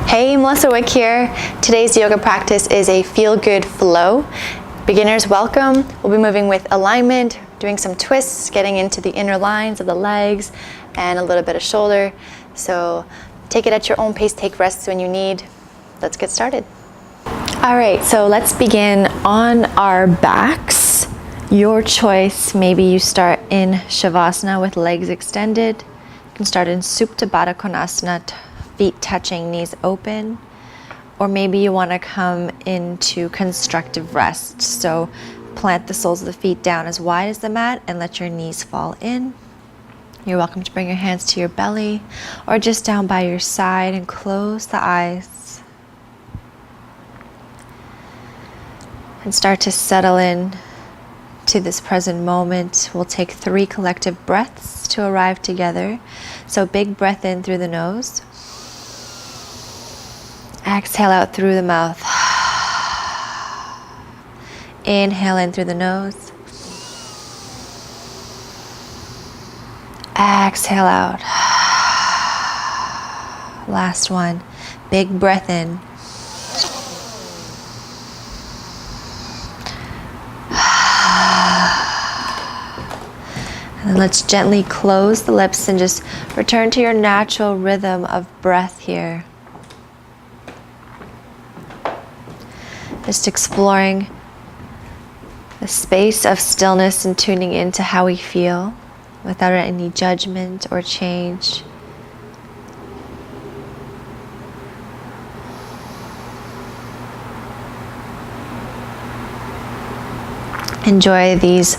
Hey, Melissa Wick here. Today's yoga practice is a feel-good flow. Beginners welcome. We'll be moving with alignment, doing some twists, getting into the inner lines of the legs and a little bit of shoulder. So take it at your own pace, take rests when you need. Let's get started. All right, so let's begin on our backs. Your choice, maybe you start in Shavasana with legs extended. You can start in Supta Baddha Konasana, feet touching, knees open. Or maybe you want to come into constructive rest. So plant the soles of the feet down as wide as the mat and let your knees fall in. You're welcome to bring your hands to your belly or just down by your side and close the eyes. And start to settle in to this present moment. We'll take 3 collective breaths to arrive together. So big breath in through the nose. Exhale out through the mouth. Inhale in through the nose. Exhale out. Last one. Big breath in. And let's gently close the lips and just return to your natural rhythm of breath here. Just exploring the space of stillness and tuning into how we feel without any judgment or change. Enjoy these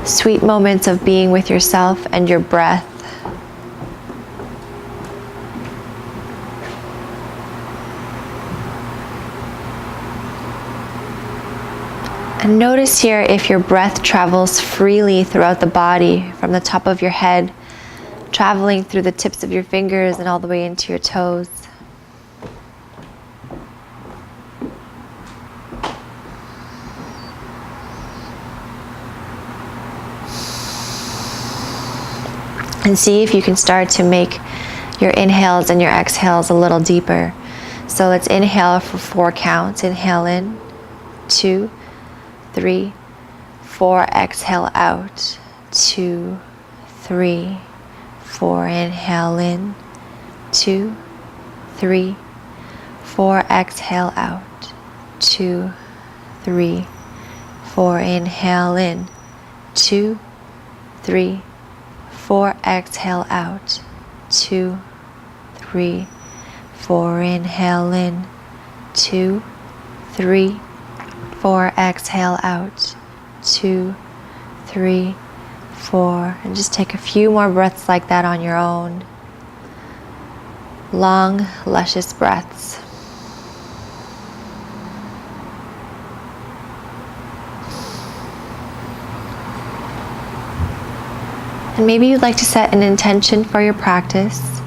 sweet moments of being with yourself and your breath. And notice here if your breath travels freely throughout the body, from the top of your head, traveling through the tips of your fingers and all the way into your toes. And see if you can start to make your inhales and your exhales a little deeper. So let's inhale for 4 counts. Inhale in, 2, 3, 4, exhale out, 2, 3, 4, inhale in, 2, 3, 4, exhale out, 2, 3, 4, inhale in, 2, 3, 4, exhale out, 2, 3, 4, inhale in, 2, 3, 4, exhale out, 2, 3, 4, and just take a few more breaths like that on your own. Long, luscious breaths. And maybe you'd like to set an intention for your practice.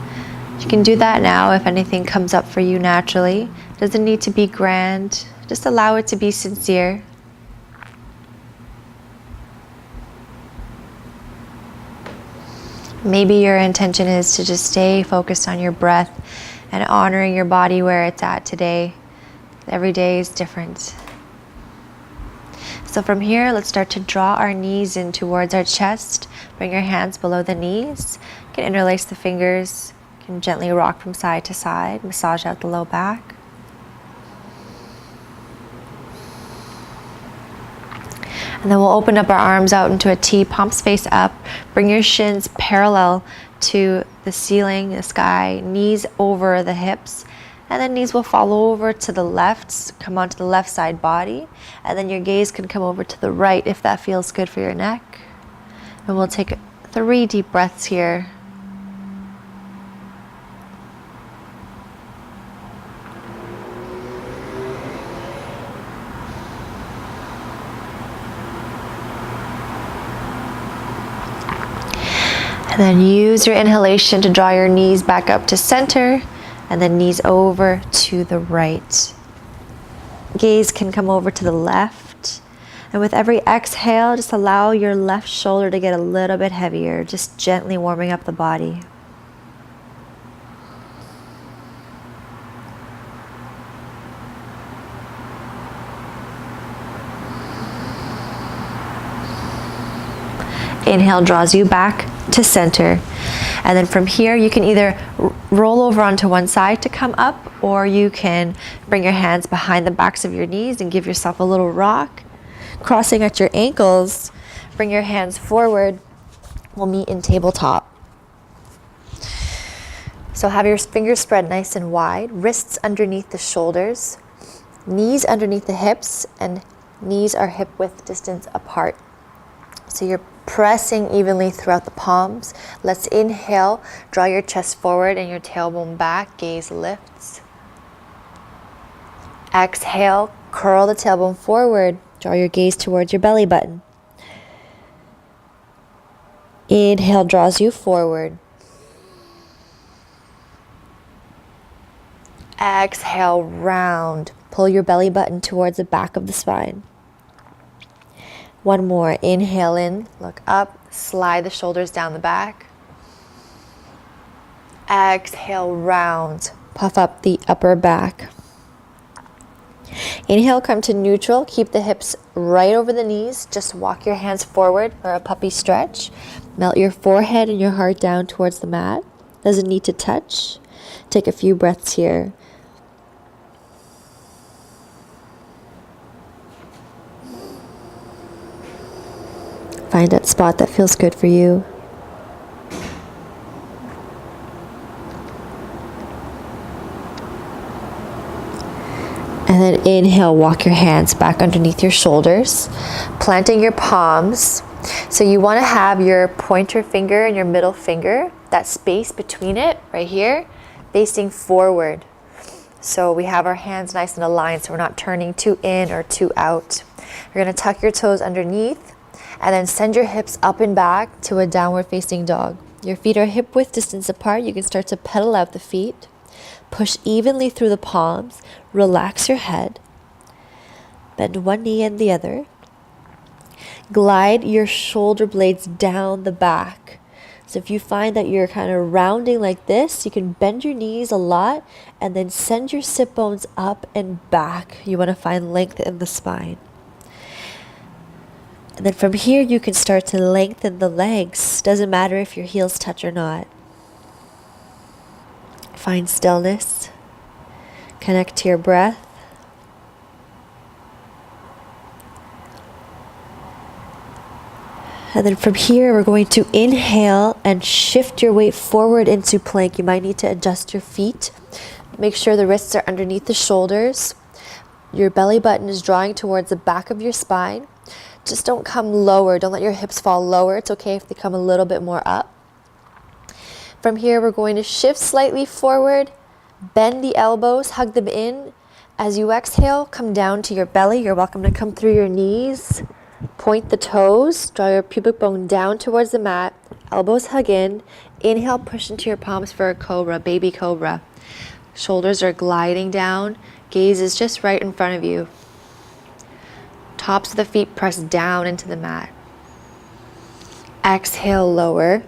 You can do that now if anything comes up for you naturally. It doesn't need to be grand. Just allow it to be sincere. Maybe your intention is to just stay focused on your breath and honoring your body where it's at today. Every day is different. So from here, let's start to draw our knees in towards our chest. Bring your hands below the knees. You can interlace the fingers. You can gently rock from side to side. Massage out the low back. And then we'll open up our arms out into a T, palms face up. Bring your shins parallel to the ceiling, the sky, knees over the hips. And then knees will follow over to the left, come onto the left side body. And then your gaze can come over to the right if that feels good for your neck. And we'll take 3 deep breaths here. And then use your inhalation to draw your knees back up to center, and then knees over to the right. Gaze can come over to the left. And with every exhale, just allow your left shoulder to get a little bit heavier, just gently warming up the body. Inhale draws you back to center. And then from here, you can either roll over onto one side to come up, or you can bring your hands behind the backs of your knees and give yourself a little rock. Crossing at your ankles, bring your hands forward. We'll meet in tabletop. So have your fingers spread nice and wide, wrists underneath the shoulders, knees underneath the hips, and knees are hip width distance apart. So you're pressing evenly throughout the palms. Let's inhale, draw your chest forward and your tailbone back, gaze lifts. Exhale, curl the tailbone forward, draw your gaze towards your belly button. Inhale draws you forward. Exhale, round. Pull your belly button towards the back of the spine. One more. Inhale in, look up, slide the shoulders down the back. Exhale, round. Puff up the upper back. Inhale, come to neutral. Keep the hips right over the knees. Just walk your hands forward for a puppy stretch. Melt your forehead and your heart down towards the mat. Doesn't need to touch. Take a few breaths here. Find that spot that feels good for you. And then inhale, walk your hands back underneath your shoulders, planting your palms. So you want to have your pointer finger and your middle finger, that space between it right here, facing forward. So we have our hands nice and aligned so we're not turning too in or too out. You're going to tuck your toes underneath and then send your hips up and back to a downward facing dog. Your feet are hip width distance apart. You can start to pedal out the feet. Push evenly through the palms. Relax your head. Bend one knee and the other. Glide your shoulder blades down the back. So if you find that you're kind of rounding like this, you can bend your knees a lot and then send your sit bones up and back. You want to find length in the spine. And then from here, you can start to lengthen the legs. Doesn't matter if your heels touch or not. Find stillness. Connect to your breath. And then from here, we're going to inhale and shift your weight forward into plank. You might need to adjust your feet. Make sure the wrists are underneath the shoulders. Your belly button is drawing towards the back of your spine. Just don't come lower. Don't let your hips fall lower. It's okay if they come a little bit more up. From here, we're going to shift slightly forward, bend the elbows, hug them in. As you exhale, come down to your belly. You're welcome to come through your knees. Point the toes, draw your pubic bone down towards the mat. Elbows hug in. Inhale, push into your palms for a cobra, baby cobra. Shoulders are gliding down. Gaze is just right in front of you. Tops of the feet press down into the mat. Exhale, lower.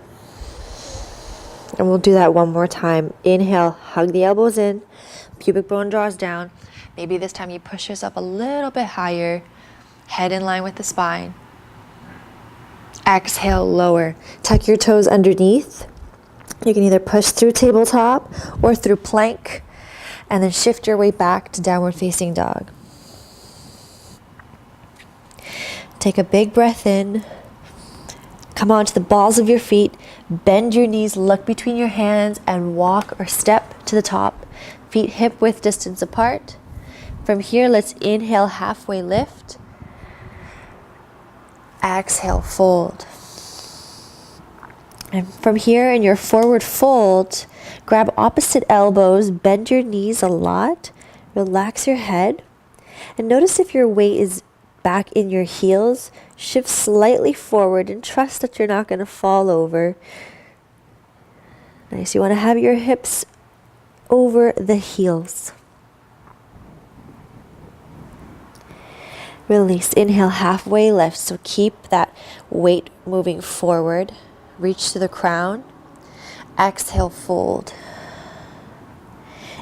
And we'll do that one more time. Inhale, hug the elbows in. Pubic bone draws down. Maybe this time you push yourself a little bit higher. Head in line with the spine. Exhale, lower. Tuck your toes underneath. You can either push through tabletop or through plank. And then shift your weight back to downward facing dog. Take a big breath in. Come onto the balls of your feet. Bend your knees, look between your hands, and walk or step to the top. Feet hip width distance apart. From here, let's inhale, halfway lift. Exhale, fold. And from here, in your forward fold, grab opposite elbows, bend your knees a lot, relax your head, and notice if your weight is back in your heels. Shift slightly forward and trust that you're not going to fall over. Nice. You want to have your hips over the heels. Release. Inhale, halfway lift. So keep that weight moving forward. Reach to the crown. Exhale, fold.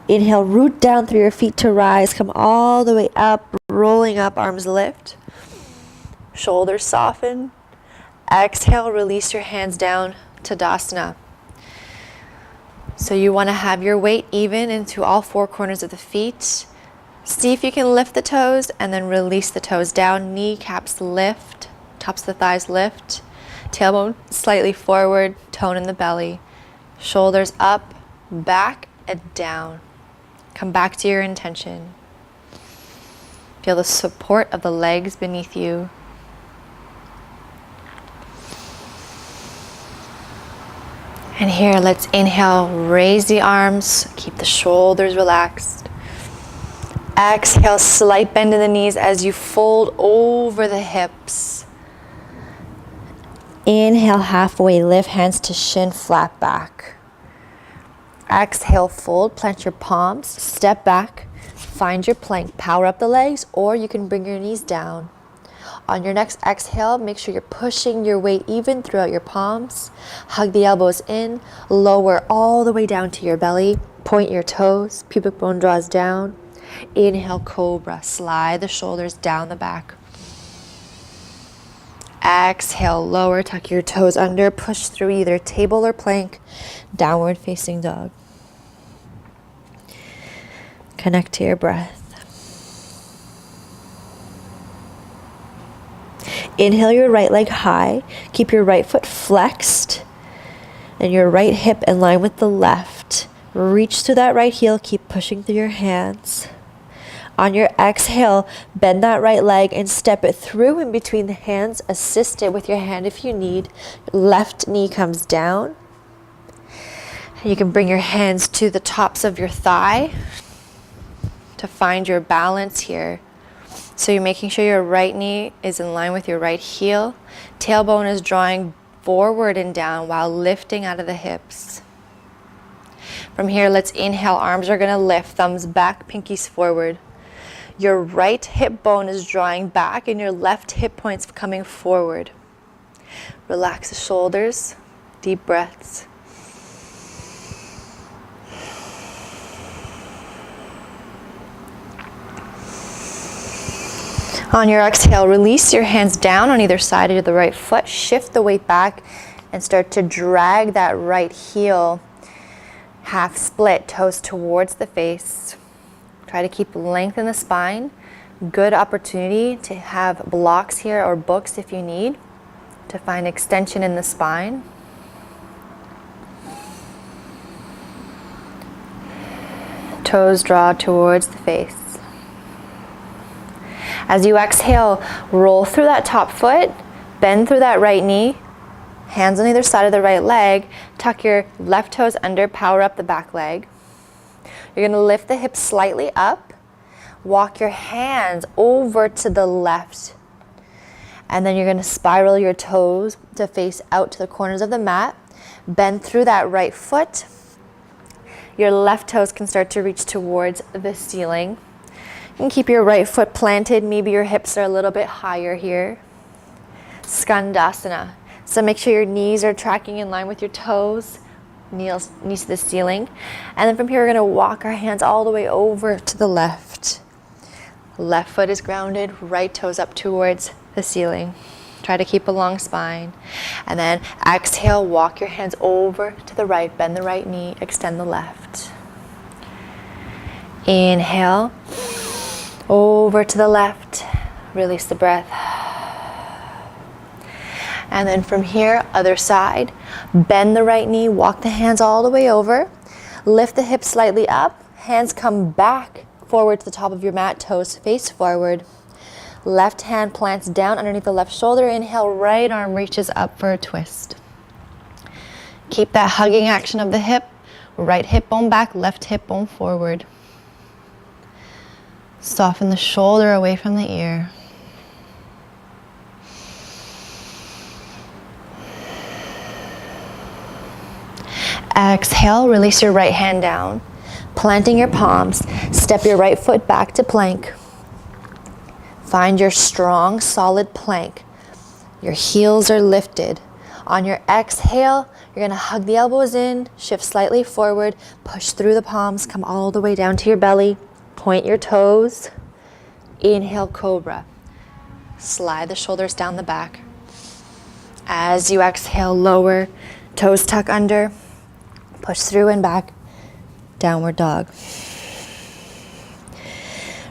Inhale, root down through your feet to rise. Come all the way up, rolling up, arms lift. Shoulders soften. Exhale, release your hands down, Tadasana. So you want to have your weight even into all four corners of the feet. See if you can lift the toes and then release the toes down. Kneecaps lift, tops of the thighs lift. Tailbone slightly forward, tone in the belly. Shoulders up, back, and down. Come back to your intention. Feel the support of the legs beneath you. And here, let's inhale, raise the arms, keep the shoulders relaxed. Exhale, slight bend in the knees as you fold over the hips. Inhale, halfway lift, hands to shin, flat back. Exhale, fold, plant your palms, step back, find your plank, power up the legs, or you can bring your knees down. On your next exhale, make sure you're pushing your weight even throughout your palms. Hug the elbows in, lower all the way down to your belly. Point your toes, pubic bone draws down. Inhale, cobra, slide the shoulders down the back. Exhale, lower, tuck your toes under, push through either table or plank, downward facing dog. Connect to your breath. Inhale your right leg high, keep your right foot flexed and your right hip in line with the left. Reach to that right heel, keep pushing through your hands. On your exhale, bend that right leg and step it through in between the hands. Assist it with your hand if you need. Left knee comes down. You can bring your hands to the tops of your thigh to find your balance here. So you're making sure your right knee is in line with your right heel. Tailbone is drawing forward and down while lifting out of the hips. From here, let's inhale. Arms are going to lift, thumbs back, pinkies forward. Your right hip bone is drawing back and your left hip point's coming forward. Relax the shoulders, deep breaths. On your exhale, release your hands down on either side of the right foot. Shift the weight back and start to drag that right heel half split, toes towards the face. Try to keep length in the spine. Good opportunity to have blocks here or books if you need to find extension in the spine. Toes draw towards the face. As you exhale, roll through that top foot, bend through that right knee, hands on either side of the right leg, tuck your left toes under, power up the back leg. You're gonna lift the hips slightly up, walk your hands over to the left, and then you're gonna spiral your toes to face out to the corners of the mat. Bend through that right foot. Your left toes can start to reach towards the ceiling. You can keep your right foot planted. Maybe your hips are a little bit higher here. Skandasana. So make sure your knees are tracking in line with your toes, knees to the ceiling. And then from here, we're going to walk our hands all the way over to the left. Left foot is grounded, right toes up towards the ceiling. Try to keep a long spine. And then exhale, walk your hands over to the right, bend the right knee, extend the left. Inhale. Over to the left, release the breath. And then from here, other side, bend the right knee, walk the hands all the way over, lift the hips slightly up, hands come back forward to the top of your mat, toes face forward. Left hand plants down underneath the left shoulder. Inhale, right arm reaches up for a twist. Keep that hugging action of the hip, right hip bone back, left hip bone forward. Soften the shoulder away from the ear. Exhale, release your right hand down. Planting your palms, step your right foot back to plank. Find your strong, solid plank. Your heels are lifted. On your exhale, you're gonna hug the elbows in, shift slightly forward, push through the palms, come all the way down to your belly. Point your toes. Inhale, cobra. Slide the shoulders down the back. As you exhale, lower, toes tuck under, push through and back, downward dog.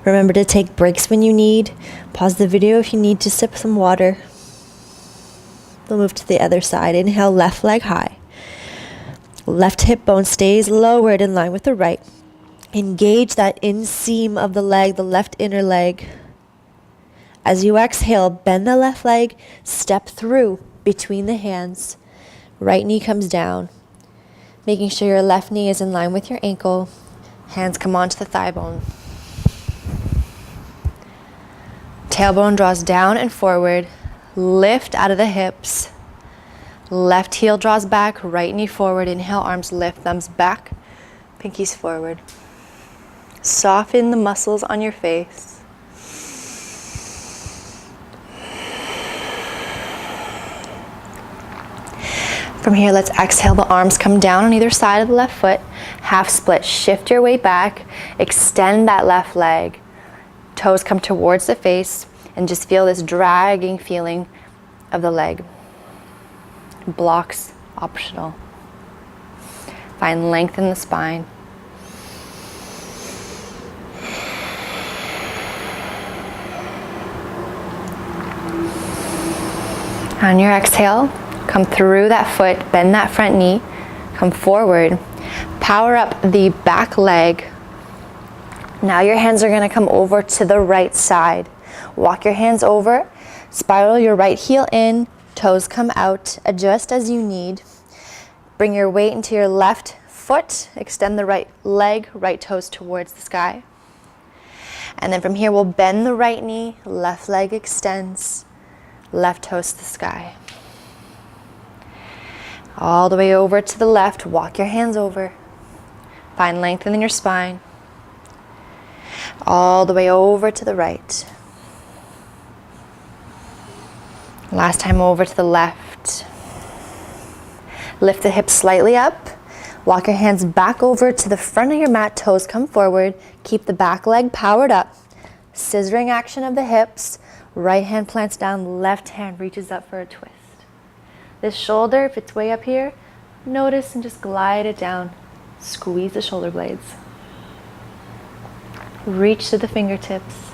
Remember to take breaks when you need. Pause the video if you need to sip some water. We'll move to the other side. Inhale, left leg high. Left hip bone stays lowered in line with the right. Engage that inseam of the leg, the left inner leg. As you exhale, bend the left leg, step through between the hands. Right knee comes down, making sure your left knee is in line with your ankle. Hands come onto the thigh bone. Tailbone draws down and forward. Lift out of the hips. Left heel draws back, right knee forward. Inhale, arms lift, thumbs back, pinkies forward. Soften the muscles on your face. From here, let's exhale. The arms come down on either side of the left foot. Half split. Shift your weight back. Extend that left leg. Toes come towards the face. And just feel this dragging feeling of the leg. Blocks optional. Find length in the spine. On your exhale, come through that foot, bend that front knee, come forward, power up the back leg. Now your hands are going to come over to the right side. Walk your hands over, spiral your right heel in, toes come out, adjust as you need. Bring your weight into your left foot, extend the right leg, right toes towards the sky. And then from here we'll bend the right knee, left leg extends, left toes to the sky. All the way over to the left, walk your hands over. Find length in your spine. All the way over to the right. Last time over to the left. Lift the hips slightly up. Walk your hands back over to the front of your mat, toes come forward. Keep the back leg powered up. Scissoring action of the hips. Right hand plants down, left hand reaches up for a twist. This shoulder, if it's way up here, notice and just glide it down. Squeeze the shoulder blades. Reach to the fingertips.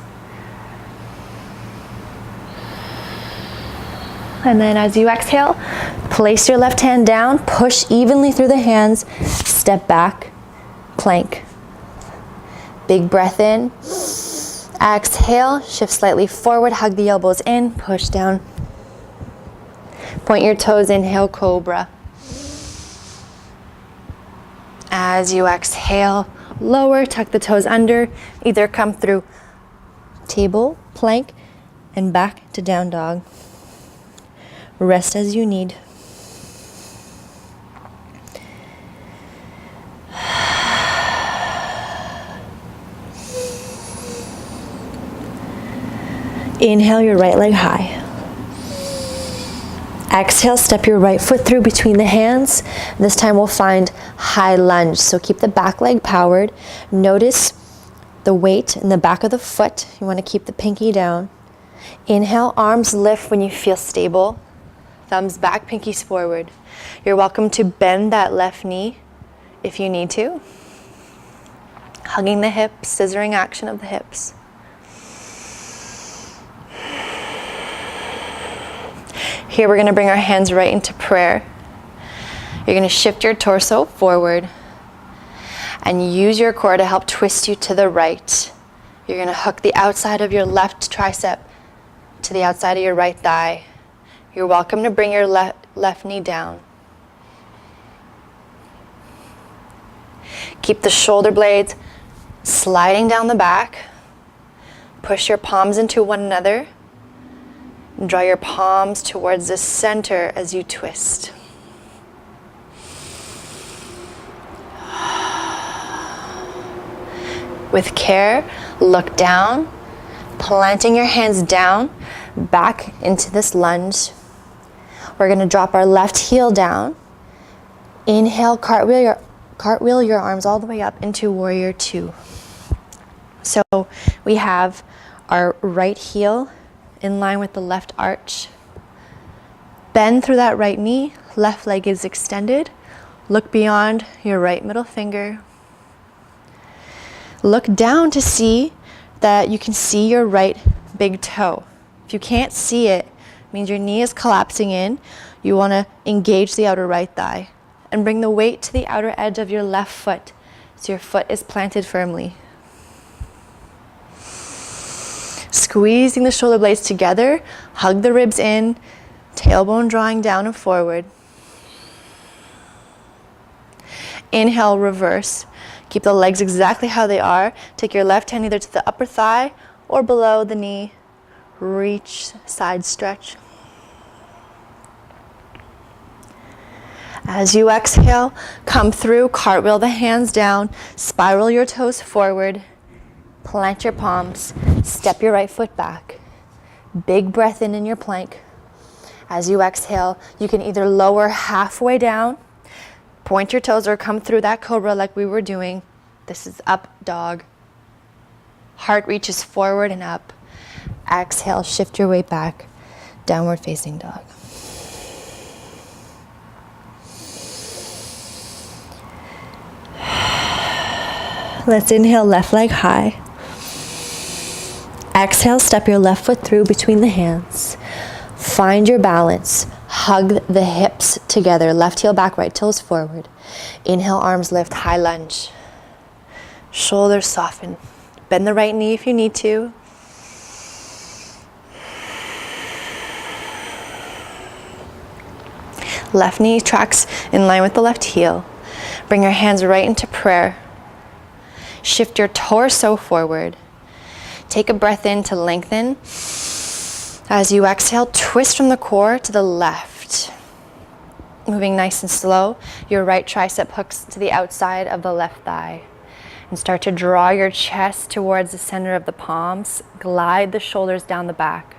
And then as you exhale, place your left hand down, push evenly through the hands, step back, plank. Big breath in. Exhale, shift slightly forward, hug the elbows in, push down. Point your toes, inhale, cobra. As you exhale, lower, tuck the toes under, either come through table, plank, and back to down dog. Rest as you need. Inhale your right leg high. Exhale, step your right foot through between the hands. This time we'll find high lunge. So keep the back leg powered. Notice the weight in the back of the foot. You want to keep the pinky down. Inhale, arms lift when you feel stable. Thumbs back, pinkies forward. You're welcome to bend that left knee if you need to. Hugging the hips, scissoring action of the hips. Here we're going to bring our hands right into prayer. You're going to shift your torso forward and use your core to help twist you to the right. You're going to hook the outside of your left tricep to the outside of your right thigh. You're welcome to bring your left knee down. Keep the shoulder blades sliding down the back. Push your palms into one another. And draw your palms towards the center as you twist. With care, look down, planting your hands down, back into this lunge. We're going to drop our left heel down. Inhale, cartwheel your arms all the way up into warrior two. So we have our right heel in line with the left arch. Bend through that right knee, left leg is extended. Look beyond your right middle finger. Look down to see that you can see your right big toe. If you can't see it, it means your knee is collapsing in. You want to engage the outer right thigh and bring the weight to the outer edge of your left foot so your foot is planted firmly. Squeezing the shoulder blades together, hug the ribs in, tailbone drawing down and forward. Inhale, reverse. Keep the legs exactly how they are. Take your left hand either to the upper thigh or below the knee. Reach, side stretch. As you exhale, come through, cartwheel the hands down, spiral your toes forward, plant your palms, step your right foot back. Big breath in your plank. As you exhale, you can either lower halfway down, point your toes, or come through that cobra like we were doing. This is up dog. Heart reaches forward and up. Exhale, shift your weight back. Downward facing dog. Let's inhale, left leg high. Exhale, step your left foot through between the hands. Find your balance. Hug the hips together. Left heel back, right toes forward. Inhale, arms lift, high lunge. Shoulders soften. Bend the right knee if you need to. Left knee tracks in line with the left heel. Bring your hands right into prayer. Shift your torso forward. Take a breath in to lengthen. As you exhale, twist from the core to the left. Moving nice and slow, your right tricep hooks to the outside of the left thigh. And start to draw your chest towards the center of the palms. Glide the shoulders down the back.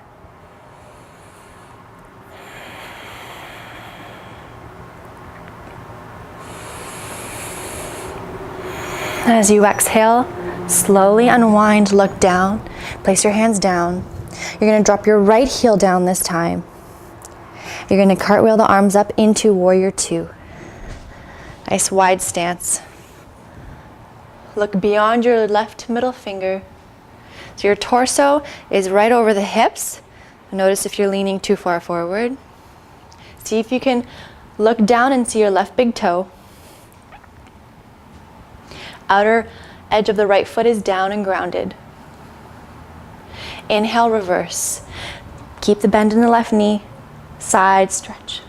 As you exhale, slowly unwind, look down, place your hands down. You're going to drop your right heel down this time. You're going to cartwheel the arms up into warrior two. Nice wide stance. Look beyond your left middle finger. So your torso is right over the hips. Notice if you're leaning too far forward. See if you can look down and see your left big toe. Outer edge of the right foot is down and grounded. Inhale, reverse. Keep the bend in the left knee. Side stretch.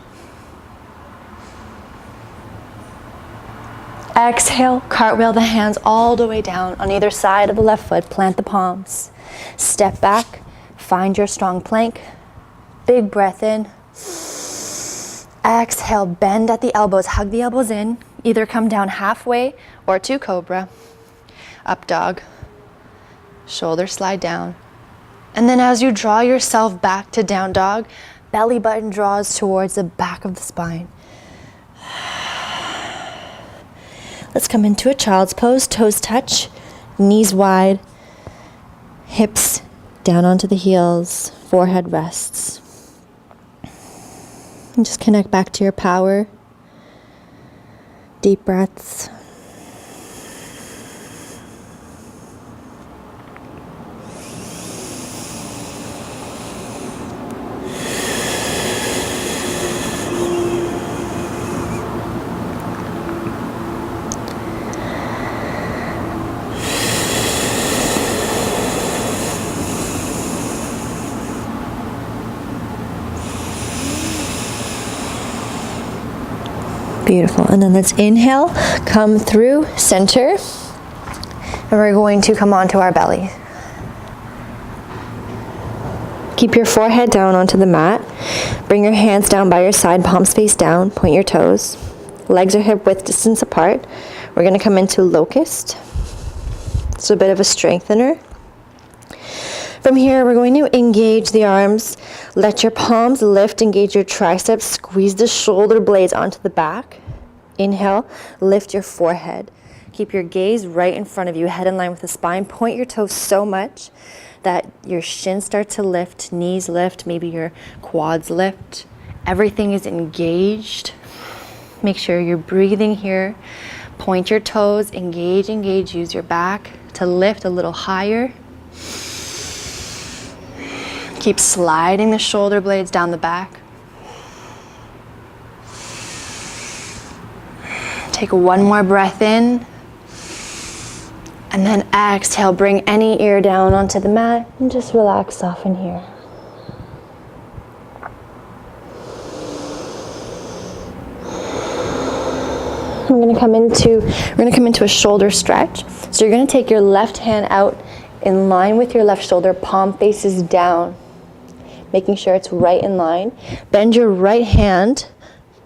Exhale, cartwheel the hands all the way down on either side of the left foot. Plant the palms. Step back. Find your strong plank. Big breath in. Exhale, bend at the elbows. Hug the elbows in. Either come down halfway or to cobra. Up dog. Shoulders slide down. And then as you draw yourself back to down dog, belly button draws towards the back of the spine. Let's come into a child's pose. Toes touch, knees wide, hips down onto the heels, forehead rests. And just connect back to your power. Deep breaths. Beautiful. And then let's inhale, come through center, and we're going to come onto our belly. Keep your forehead down onto the mat. Bring your hands down by your side, palms face down, point your toes. Legs are hip width distance apart. We're going to come into locust. It's a bit of a strengthener. From here, we're going to engage the arms. Let your palms lift, engage your triceps, squeeze the shoulder blades onto the back. Inhale, lift your forehead. Keep your gaze right in front of you, head in line with the spine. Point your toes so much that your shins start to lift, knees lift, maybe your quads lift. Everything is engaged. Make sure you're breathing here. Point your toes, engage, engage. Use your back to lift a little higher. Keep sliding the shoulder blades down the back. Take one more breath in. And then exhale, bring any ear down onto the mat and just relax, soften here. We're gonna come into a shoulder stretch. So you're gonna take your left hand out in line with your left shoulder, palm faces down, making sure it's right in line. Bend your right hand,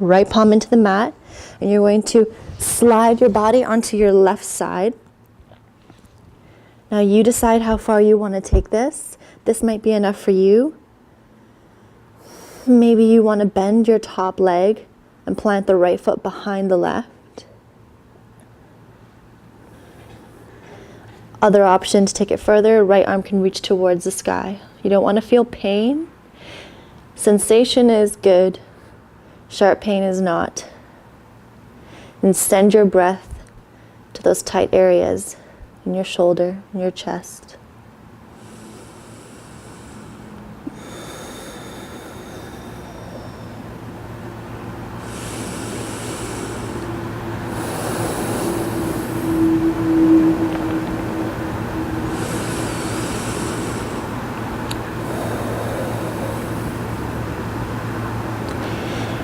right palm into the mat, and you're going to slide your body onto your left side. Now you decide how far you want to take this. This might be enough for you. Maybe you want to bend your top leg and plant the right foot behind the left. Other option to take it further, right arm can reach towards the sky. You don't want to feel pain. Sensation is good. Sharp pain is not. And send your breath to those tight areas in your shoulder, in your chest.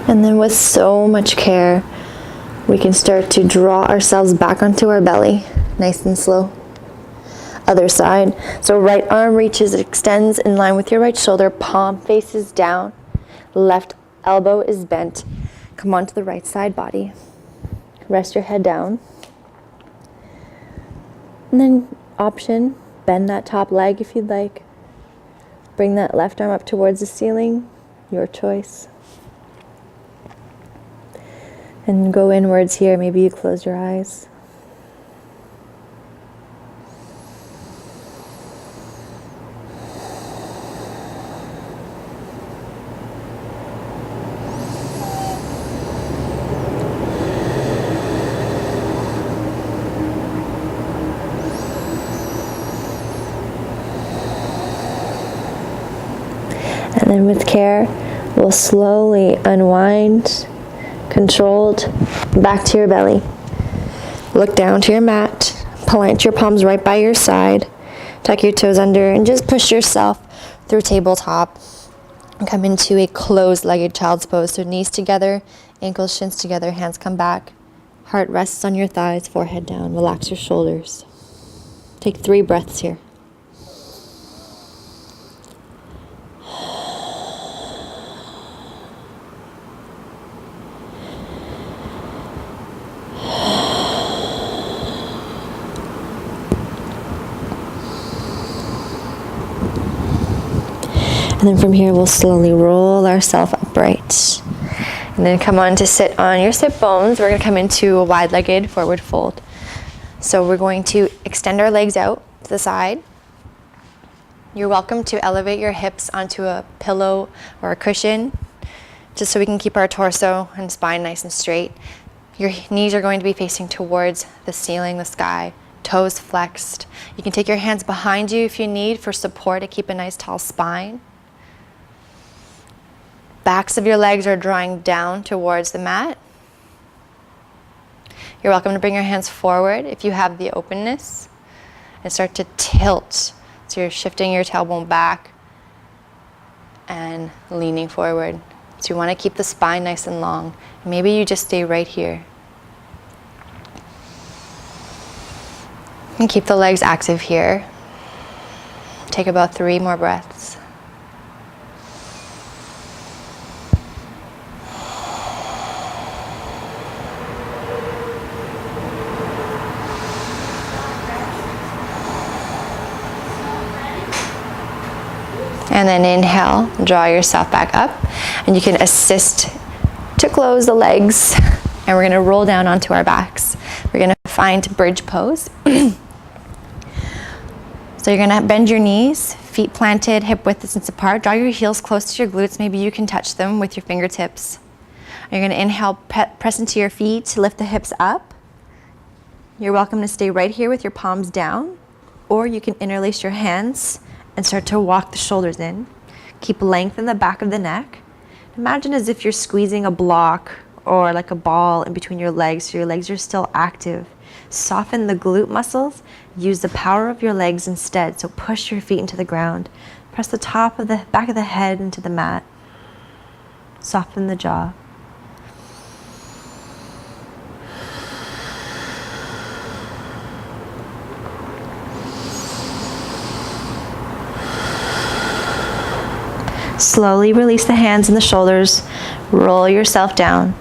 And then with so much care, we can start to draw ourselves back onto our belly, nice and slow. Other side. So right arm reaches, extends in line with your right shoulder, palm faces down, left elbow is bent. Come onto the right side body. Rest your head down. And then option, bend that top leg if you'd like. Bring that left arm up towards the ceiling, your choice. And go inwards here, maybe you close your eyes. And then with care, we'll slowly unwind, controlled, back to your belly. Look down to your mat, plant your palms right by your side, tuck your toes under, and just push yourself through tabletop. And come into a closed-legged child's pose. So knees together, ankles, shins together, hands come back. Heart rests on your thighs, forehead down. Relax your shoulders. Take 3 breaths here. And then from here, we'll slowly roll ourselves upright. And then come on to sit on your sit bones. We're going to come into a wide-legged forward fold. So we're going to extend our legs out to the side. You're welcome to elevate your hips onto a pillow or a cushion, just so we can keep our torso and spine nice and straight. Your knees are going to be facing towards the ceiling, the sky, toes flexed. You can take your hands behind you if you need for support to keep a nice tall spine. Backs of your legs are drawing down towards the mat. You're welcome to bring your hands forward if you have the openness and start to tilt. So you're shifting your tailbone back and leaning forward. So you want to keep the spine nice and long. Maybe you just stay right here. And keep the legs active here. Take about 3 more breaths. And then inhale, draw yourself back up. And you can assist to close the legs. And we're gonna roll down onto our backs. We're gonna find bridge pose. So you're gonna bend your knees, Feet planted, hip width distance apart. Draw your heels close to your glutes. Maybe you can touch them with your fingertips. You're going to inhale, press into your feet to lift the hips up. You're welcome to stay right here with your palms down, or you can interlace your hands and start to walk the shoulders in. Keep length in the back of the neck. Imagine as if you're squeezing a block or like a ball in between your legs, so your legs are still active. Soften the glute muscles. Use the power of your legs instead. So push your feet into the ground. Press the top of the back of the head into the mat. Soften the jaw. Slowly release the hands and the shoulders. Roll yourself down.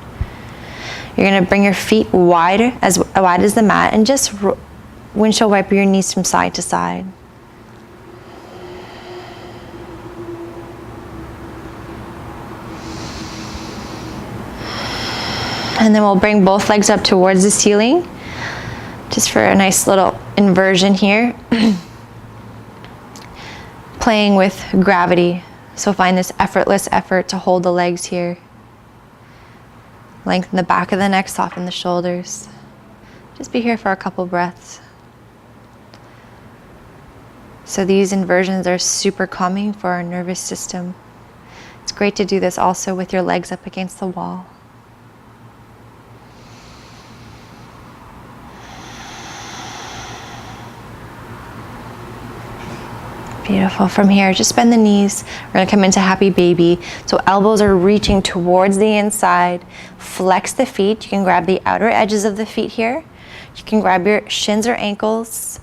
You're going to bring your feet wide as the mat and just windshield wiper your knees from side to side. And then we'll bring both legs up towards the ceiling, just for a nice little inversion here. Playing with gravity. So find this effortless effort to hold the legs here. Lengthen the back of the neck, soften the shoulders. Just be here for a couple breaths. So these inversions are super calming for our nervous system. It's great to do this also with your legs up against the wall. Beautiful. From here, just bend the knees. We're going to come into happy baby. So elbows are reaching towards the inside. Flex the feet. You can grab the outer edges of the feet here. You can grab your shins or ankles.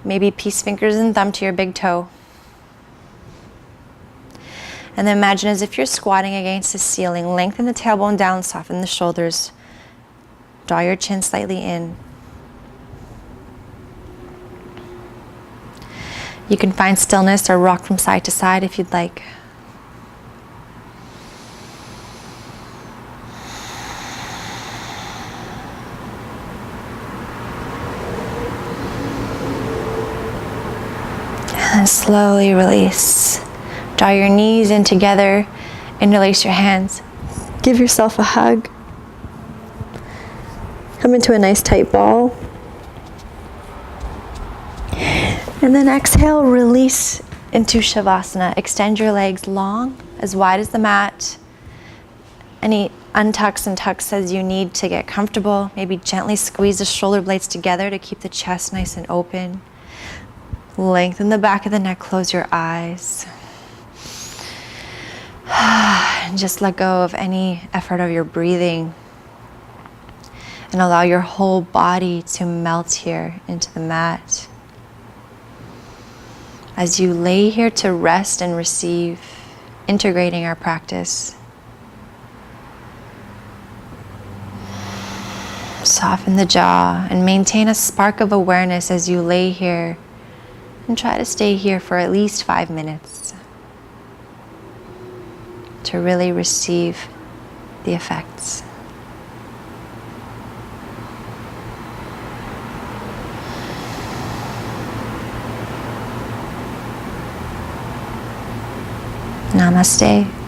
Maybe piece fingers and thumb to your big toe. And then imagine as if you're squatting against the ceiling. Lengthen the tailbone down, soften the shoulders. Draw your chin slightly in. You can find stillness or rock from side to side if you'd like. And slowly release. Draw your knees in together, interlace your hands. Give yourself a hug. Come into a nice tight ball. And then exhale, release into Shavasana. Extend your legs long, as wide as the mat. Any untucks and tucks as you need to get comfortable. Maybe gently squeeze the shoulder blades together to keep the chest nice and open. Lengthen the back of the neck, close your eyes. And just let go of any effort of your breathing. And allow your whole body to melt here into the mat. As you lay here to rest and receive, integrating our practice. Soften the jaw and maintain a spark of awareness as you lay here, and try to stay here for at least 5 minutes to really receive the effects. Namaste.